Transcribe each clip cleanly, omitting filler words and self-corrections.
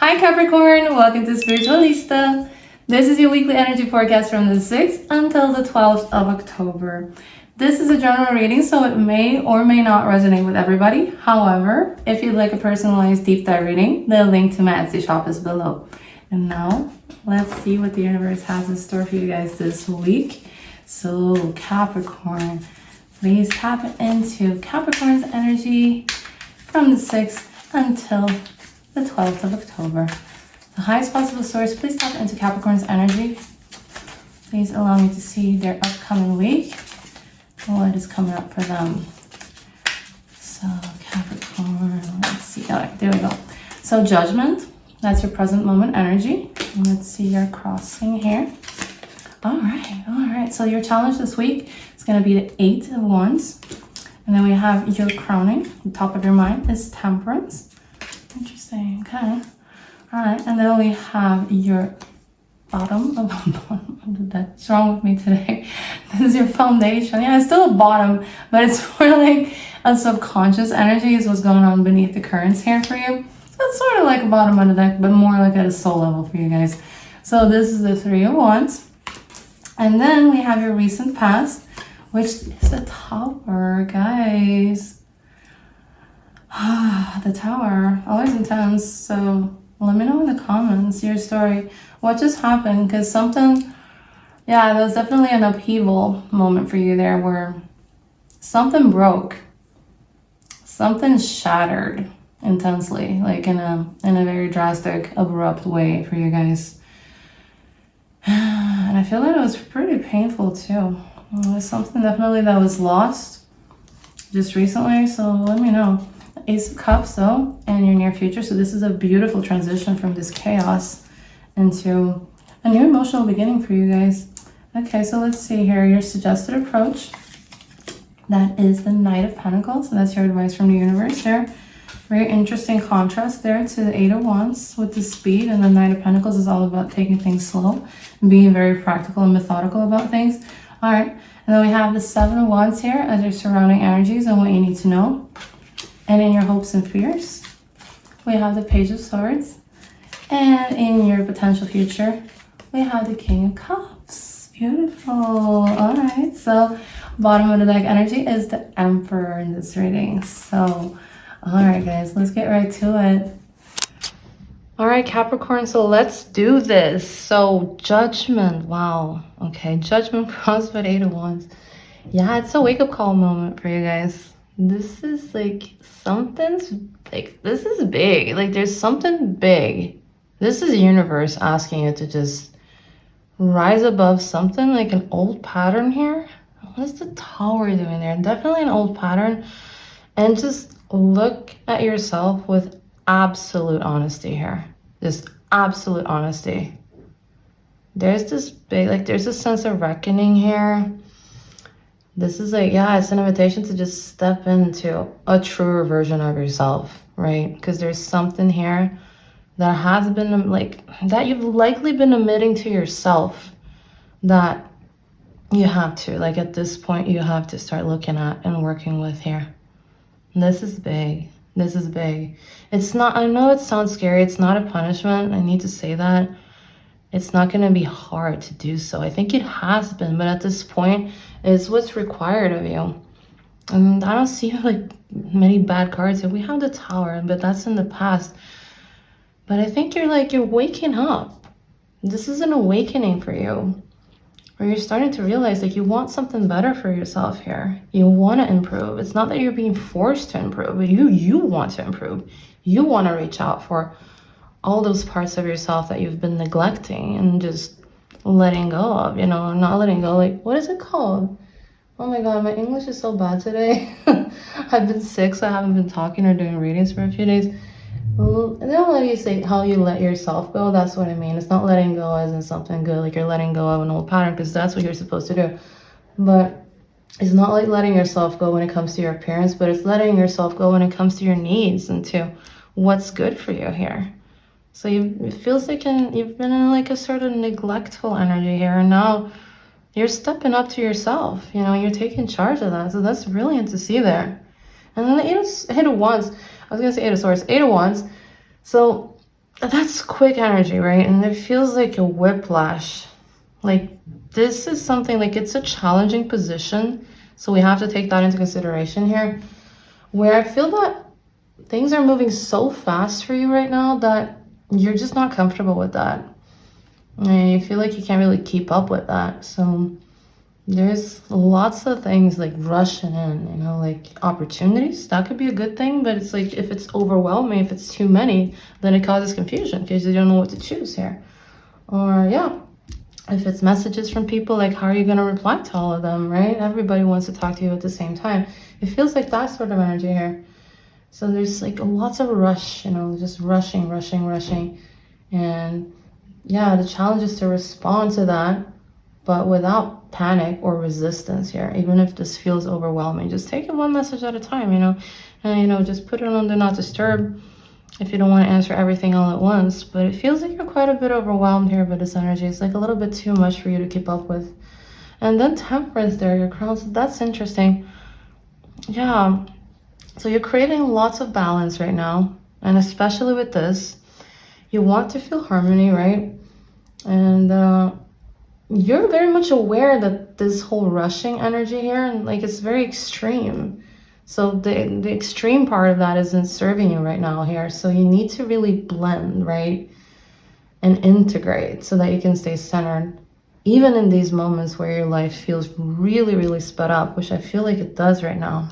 Hi Capricorn, welcome to Spiritualista. This is your weekly energy forecast from the 6th until the 12th of October. This is a general reading, so it may or may not resonate with everybody. However, if you'd like a personalized deep dive reading, the link to my Etsy shop is below. And now, let's see what the universe has in store for you guys this week. So Capricorn, please tap into Capricorn's energy from the 6th until the 12th of October. The highest possible source, please tap into Capricorn's energy. Please allow me to see their upcoming week and what is coming up for them. So Capricorn, let's see. All right, there we go. So Judgment, that's your present moment energy. And let's see your crossing here. All right. So your challenge this week is going to be the 8 of Wands. And then we have your crowning. The top of your mind is Temperance. Interesting. Okay. All right. And then we have your bottom of the deck. What's wrong with me today? This is your foundation. Yeah, it's still a bottom, but it's more like a subconscious energy is what's going on beneath the currents here for you. So it's sort of like a bottom of the deck, but more like at a soul level for you guys. So this is the 3 of Wands. And then we have your recent past, which is the Tower, guys. The Tower, always intense. So let me know in the comments your story. What just happened? Because something, yeah, there was definitely an upheaval moment for you there where something broke. Something shattered intensely, like in a very drastic, abrupt way for you guys. And I feel like it was pretty painful too. It was something definitely that was lost just recently, so let me know. Ace of Cups though, and your near future. So this is a beautiful transition from this chaos into a new emotional beginning for you guys. Okay, so let's see here. Your suggested approach. That is the Knight of Pentacles. So that's your advice from the universe there. Very interesting contrast there to the 8 of Wands with the speed, and the Knight of Pentacles is all about taking things slow and being very practical and methodical about things. All right, and then we have the 7 of Wands here as your surrounding energies and what you need to know. And in your hopes and fears, we have the Page of Swords. And in your potential future, we have the King of Cups. Beautiful. All right, so bottom of the deck energy is the Emperor in this reading. So all right, guys, let's get right to it. All right, Capricorn, so let's do this. So Judgment, wow. Okay, Judgment crossed with 8 of Wands. Yeah, it's a wake-up call moment for you guys. This is like something's like, this is big. Like there's something big. This is the universe asking you to just rise above something, like an old pattern here. What's the Tower doing there? Definitely an old pattern. And just look at yourself with absolute honesty here. Just absolute honesty. There's this big, like there's a sense of reckoning here. This is like, yeah, it's an invitation to just step into a truer version of yourself, right? Because there's something here that has been like, that you've likely been admitting to yourself that you have to, like at this point, you have to start looking at and working with here. This is big. This is big. It's not, I know it sounds scary. It's not a punishment. I need to say that. It's not going to be hard to do so. I think it has been, but at this point, it's what's required of you. And I don't see like many bad cards here. We have the Tower, but that's in the past. But I think you're waking up. This is an awakening for you. Where you're starting to realize like you want something better for yourself here. You want to improve. It's not that you're being forced to improve, but you want to improve. You want to reach out for all those parts of yourself that you've been neglecting and just letting go of, you know, not letting go. Like, what is it called? Oh my God, my English is so bad today. I've been sick, so I haven't been talking or doing readings for a few days. Well, they don't let you say how you let yourself go. That's what I mean. It's not letting go as in something good, like you're letting go of an old pattern, because that's what you're supposed to do. But it's not like letting yourself go when it comes to your appearance, but it's letting yourself go when it comes to your needs and to what's good for you here. So it feels like you've been in like a sort of neglectful energy here, and now you're stepping up to yourself. You know, you're taking charge of that. So that's brilliant to see there. And then the 8 of Wands, I was going to say 8 of Swords, 8 of Wands. So That's quick energy, right? And it feels like a whiplash. Like this is something like it's a challenging position. So we have to take that into consideration here. Where I feel that things are moving so fast for you right now that you're just not comfortable with that. And you feel like you can't really keep up with that. So there's lots of things like rushing in, you know, like opportunities. That could be a good thing, but it's like if it's overwhelming, if it's too many, then it causes confusion because you don't know what to choose here. Or yeah, if it's messages from people, like how are you going to reply to all of them, right? Everybody wants to talk to you at the same time. It feels like that sort of energy here. So there's like lots of rush, you know, just rushing. And yeah, the challenge is to respond to that, but without panic or resistance here. Even if this feels overwhelming, just take it one message at a time, you know, and, you know, just put it on do not disturb if you don't want to answer everything all at once. But it feels like you're quite a bit overwhelmed here by this energy. It's like a little bit too much for you to keep up with. And then Temperance there, your crown, so that's interesting. Yeah, so you're craving lots of balance right now, and especially with this, you want to feel harmony, right? And you're very much aware that this whole rushing energy here, and like it's very extreme. So the extreme part of that isn't serving you right now here. So you need to really blend, right? And integrate so that you can stay centered. Even in these moments where your life feels really, really sped up, which I feel like it does right now.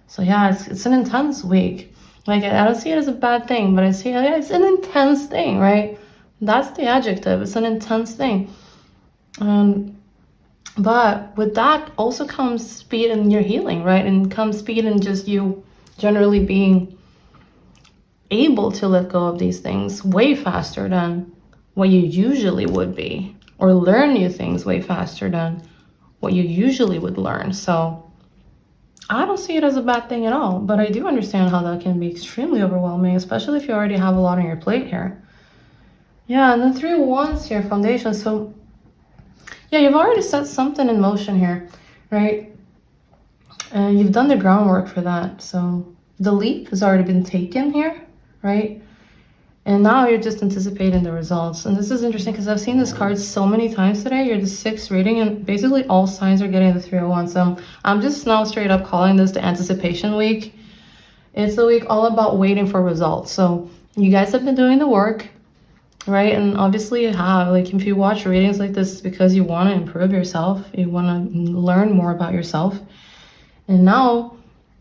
So yeah, it's an intense week. Like I don't see it as a bad thing, but I see yeah, it's an intense thing, right? That's the adjective. It's an intense thing. But with that also comes speed in your healing, right? And comes speed in just you generally being able to let go of these things way faster than what you usually would be, or learn new things way faster than what you usually would learn. So I don't see it as a bad thing at all, but I do understand how that can be extremely overwhelming, especially if you already have a lot on your plate here. Yeah, and then 3 Wands here, foundation. So yeah, you've already set something in motion here, right? And you've done the groundwork for that. So the leap has already been taken here, right? And now you're just anticipating the results. And this is interesting because I've seen this card so many times today. You're the 6th reading, and basically all signs are getting the 301. So I'm just now straight up calling this the anticipation week. It's the week all about waiting for results. So you guys have been doing the work, right? And obviously you have, like if you watch readings like this, it's because you want to improve yourself. You want to learn more about yourself. And now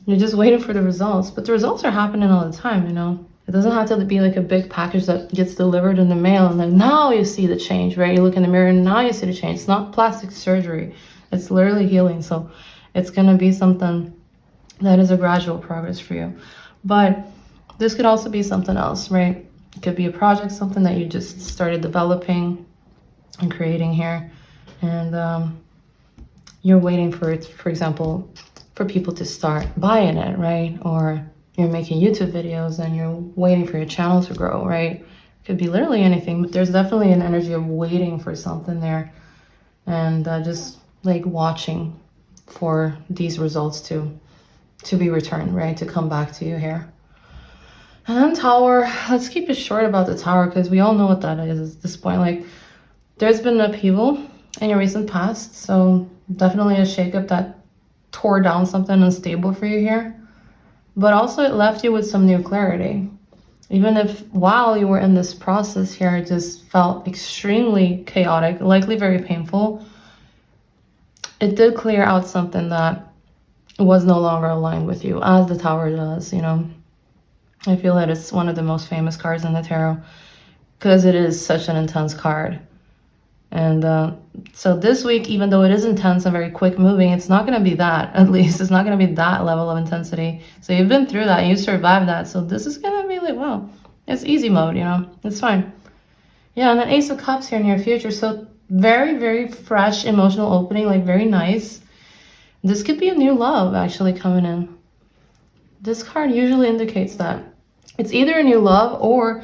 you're just waiting for the results. But the results are happening all the time, you know? It doesn't have to be like a big package that gets delivered in the mail and then now you see the change, right? You look in the mirror and now you see the change. It's not plastic surgery. It's literally healing. So it's going to be something that is a gradual progress for you. But this could also be something else, right? It could be a project, something that you just started developing and creating here. And you're waiting for it, for example, for people to start buying it, right? Or you're making YouTube videos and you're waiting for your channel to grow, right? It could be literally anything, but there's definitely an energy of waiting for something there and just like watching for these results to be returned, right? To come back to you here. And then Tower, let's keep it short about the Tower because we all know what that is at this point. Like there's been an upheaval in your recent past, so definitely a shakeup that tore down something unstable for you here. But also it left you with some new clarity. Even if while you were in this process here, it just felt extremely chaotic, likely very painful. It did clear out something that was no longer aligned with you, as the Tower does, you know. I feel that it's one of the most famous cards in the tarot because it is such an intense card. And so this week, even though it is intense and very quick moving, it's not going to be that, at least. It's not going to be that level of intensity. So you've been through that and you survived that. So this is going to be like, wow, it's easy mode, you know, it's fine. Yeah, and then Ace of Cups here in your future. So very, very fresh emotional opening, like very nice. This could be a new love actually coming in. This card usually indicates that. It's either a new love or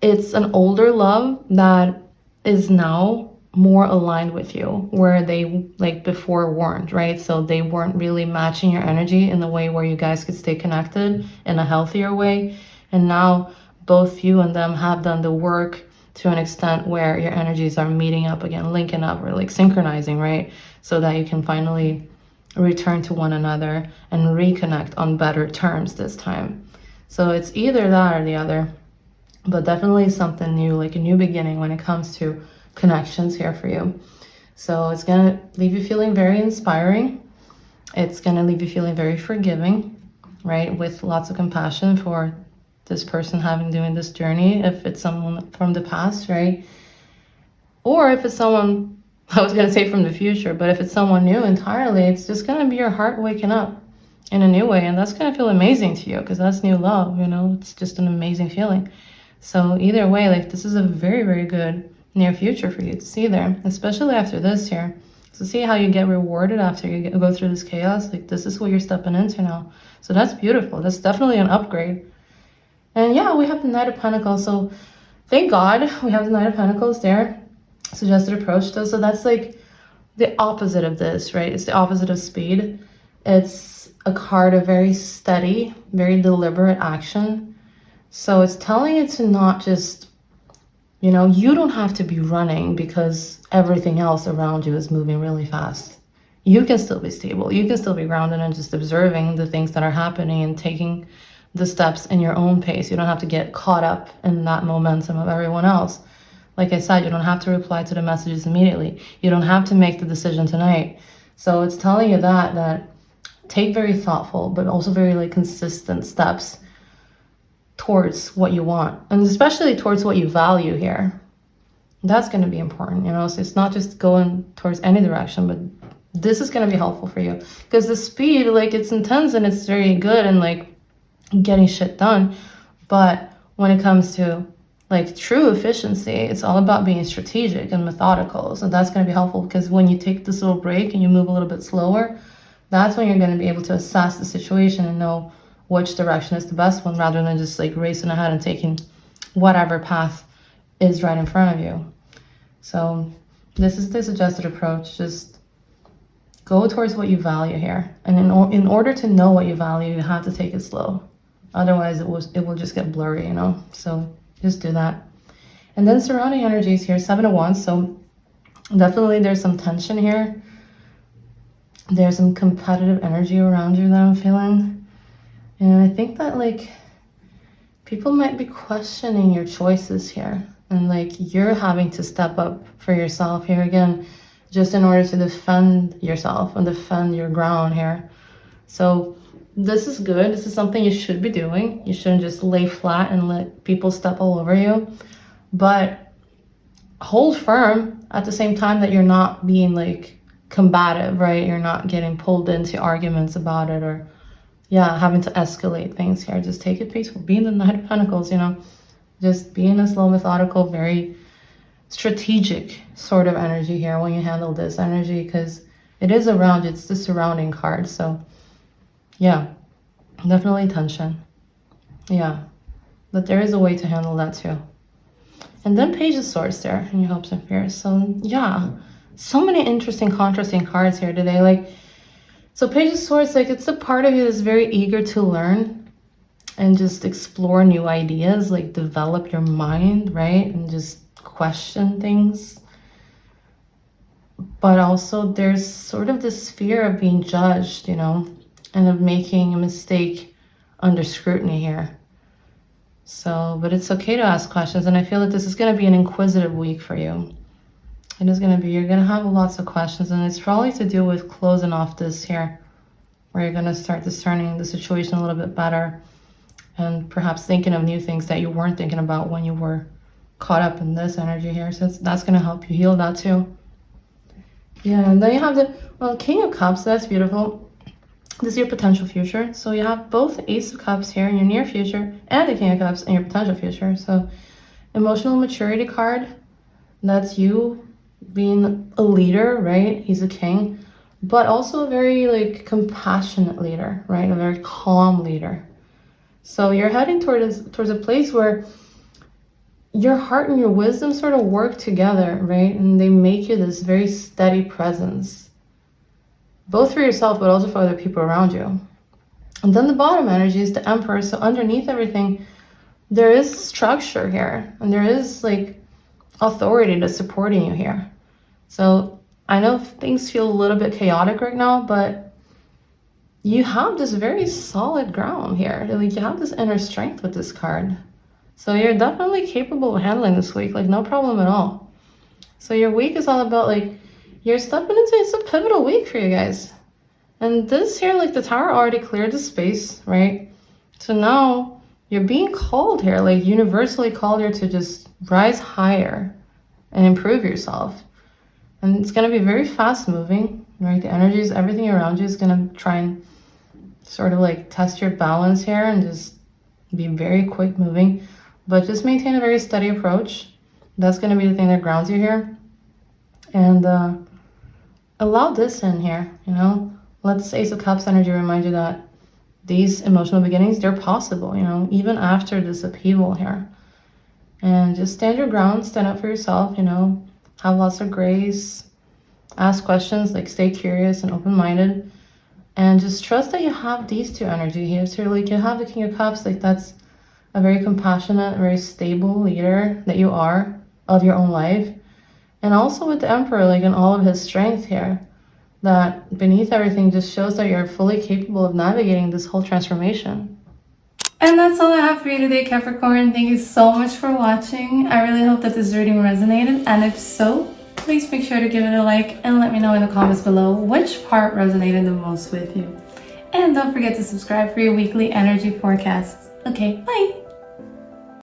it's an older love that is now more aligned with you, where they like before weren't, right? So they weren't really matching your energy in the way where you guys could stay connected in a healthier way. And now both you and them have done the work to an extent where your energies are meeting up again, linking up, or like synchronizing, right? So that you can finally return to one another and reconnect on better terms this time. So it's either that or the other, but definitely something new, like a new beginning when it comes to connections here for you. So it's gonna leave you feeling very inspiring. It's gonna leave you feeling very forgiving, right? With lots of compassion for this person having doing this journey, if it's someone from the past, right? Or if it's someone, I was gonna say from the future, but if it's someone new entirely, it's just gonna be your heart waking up in a new way. And that's gonna feel amazing to you because that's new love, you know? It's just an amazing feeling. So either way, like this is a very, very good near future for you to see there, especially after this here. So see how you get rewarded after you go through this chaos. Like this is what you're stepping into now. So that's beautiful. That's definitely an upgrade. And yeah, we have the Knight of Pentacles. So thank God we have the Knight of Pentacles there. Suggested approach though. So that's like the opposite of this, right? It's the opposite of speed. It's a card of very steady, very deliberate action. So it's telling you to not just, you know, you don't have to be running because everything else around you is moving really fast. You can still be stable. You can still be grounded and just observing the things that are happening and taking the steps in your own pace. You don't have to get caught up in that momentum of everyone else. Like I said, you don't have to reply to the messages immediately. You don't have to make the decision tonight. So it's telling you that take very thoughtful, but also very like consistent steps towards what you want, and especially towards what you value here. That's going to be important, you know. So it's not just going towards any direction, but this is going to be helpful for you because the speed, like it's intense and it's very good and like getting shit done. But when it comes to like true efficiency, it's all about being strategic and methodical. So that's going to be helpful because when you take this little break and you move a little bit slower, that's when you're going to be able to assess the situation and know which direction is the best one, rather than just like racing ahead and taking whatever path is right in front of you. So this is the suggested approach. Just go towards what you value here. And in order to know what you value, you have to take it slow. Otherwise it will just get blurry, you know? So just do that. And then surrounding energies here, 7 of Wands. So definitely there's some tension here. There's some competitive energy around you that I'm feeling. And I think that like people might be questioning your choices here. And like you're having to step up for yourself here again, just in order to defend yourself and defend your ground here. So this is good. This is something you should be doing. You shouldn't just lay flat and let people step all over you. But hold firm at the same time that you're not being like combative, right? You're not getting pulled into arguments about it or having to escalate things here. Just take it peaceful. Be in the Knight of Pentacles, you know. Just be in a slow, methodical, very strategic sort of energy here when you handle this energy, because it is around you. It's the surrounding card. So yeah, definitely tension. Yeah, but there is a way to handle that too. And then Page of Swords there in your hopes and fears. So yeah, so many interesting, contrasting cards here today. Like, so Page of Swords, like it's a part of you that's very eager to learn and just explore new ideas, like develop your mind, right? And just question things. But also there's sort of this fear of being judged, you know, and of making a mistake under scrutiny here. So, but it's okay to ask questions. And I feel that this is going to be an inquisitive week for you. It is going to be, you're going to have lots of questions, and it's probably to do with closing off this here, where you're going to start discerning the situation a little bit better and perhaps thinking of new things that you weren't thinking about when you were caught up in this energy here. So that's going to help you heal that too. Yeah, and then you have the King of Cups. That's beautiful. This is your potential future. So you have both the Ace of Cups here in your near future and the King of Cups in your potential future. So emotional maturity card. That's you being a leader, right? He's a king, but also a very like compassionate leader, right? A very calm leader. So you're heading towards a place where your heart and your wisdom sort of work together, right? And they make you this very steady presence, both for yourself, but also for other people around you. And then the bottom energy is the Emperor. So underneath everything, there is structure here, and there is like authority that's supporting you here. So I know things feel a little bit chaotic right now, but you have this very solid ground here. Like you have this inner strength with this card. So you're definitely capable of handling this week, like no problem at all. So your week is all about like, you're stepping into, it's a pivotal week for you guys. And this here, like the Tower already cleared the space, right? So now you're being called here, like universally called here to just rise higher and improve yourself. And it's going to be very fast moving, right? The energies, everything around you is going to try and sort of like test your balance here and just be very quick moving. But just maintain a very steady approach. That's going to be the thing that grounds you here. And allow this in here, you know? Let this Ace of Cups energy remind you that these emotional beginnings, they're possible, you know, even after this upheaval here. And just stand your ground, stand up for yourself, you know, have lots of grace, ask questions, like stay curious and open-minded, and just trust that you have these two energy here. So like you have the King of Cups, like that's a very compassionate, very stable leader that you are of your own life. And also with the Emperor, like in all of his strength here, that beneath everything just shows that you're fully capable of navigating this whole transformation. And that's all I have for you today, Capricorn. Thank you so much for watching. I really hope that this reading resonated, and if so, please make sure to give it a like and let me know in the comments below which part resonated the most with you. And don't forget to subscribe for your weekly energy forecasts. Okay, bye!